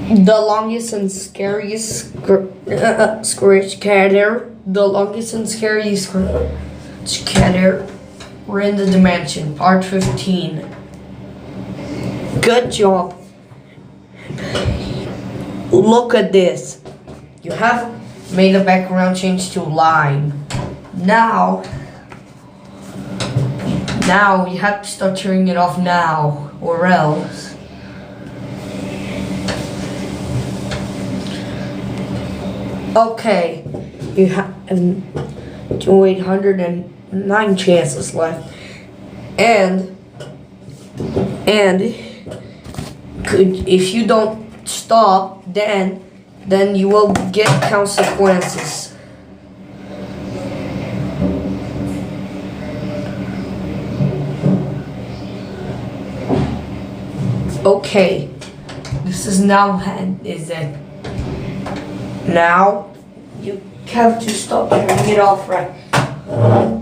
The longest and scariest scatter. The longest and scariest scatter. We're in the dimension, part 15. Good job. Look at this. You have made the background change to lime. Now you have to start turning it off now, or else. Okay, you have 809 chances left, and if you don't stop, then you will get consequences. Okay, this is now now you have to stop turning it off right,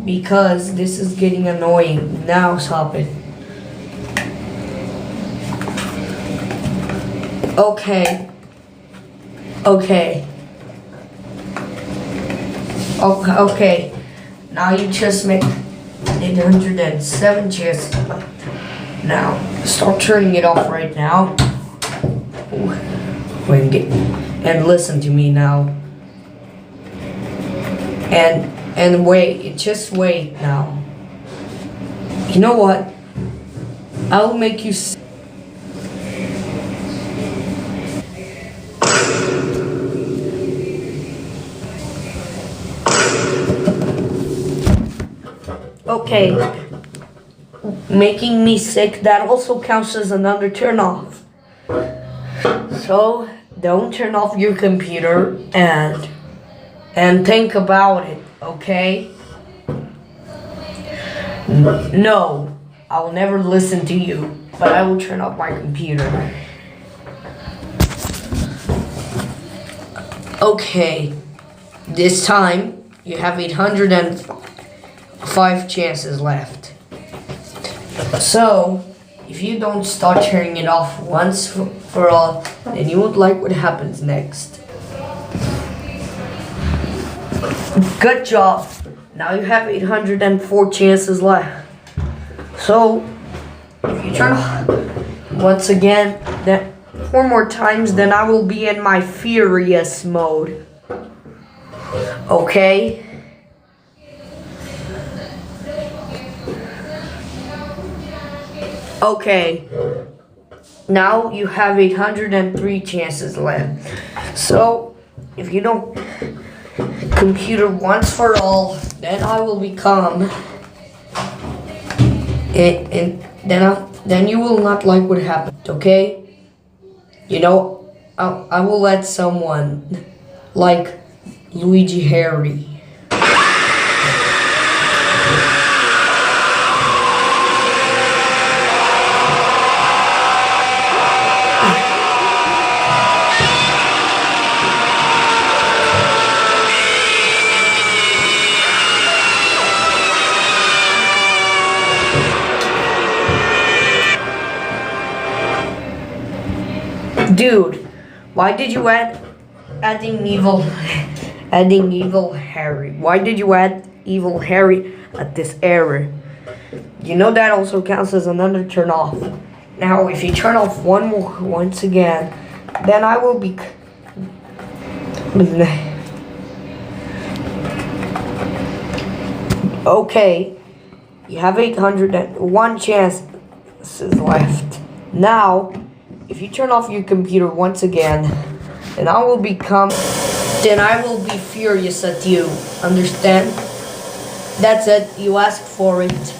because this is getting annoying. Now stop it. Okay. Now you just make 807 chances left. Now start turning it off right now. And listen to me now. And wait, just wait now. You know what? I'll make you. Okay, making me sick, that also counts as another turn off. So don't turn off your computer and think about it, okay? No, I will never listen to you, but I will turn off my computer. Okay, this time you have 805 chances left. So, if you don't start turning it off once for all, then you won't like what happens next. Good job. Now you have 804 chances left. So, if you turn off once again, then 4 more times, then I will be in my furious mode. Okay? Okay, now you have 803 chances left. So, if you don't computer once for all, then I will become, and then you will not like what happened. Okay? You know, I will let someone like Luigi Harry. Dude, why did you adding evil Harry? Why did you add evil Harry at this error? You know that also counts as another turn off. Now, if you turn off once again, then I will be. Okay, you have 801 chances left. Now, if you turn off your computer once again, then I will be furious at you. Understand? That's it. You asked for it.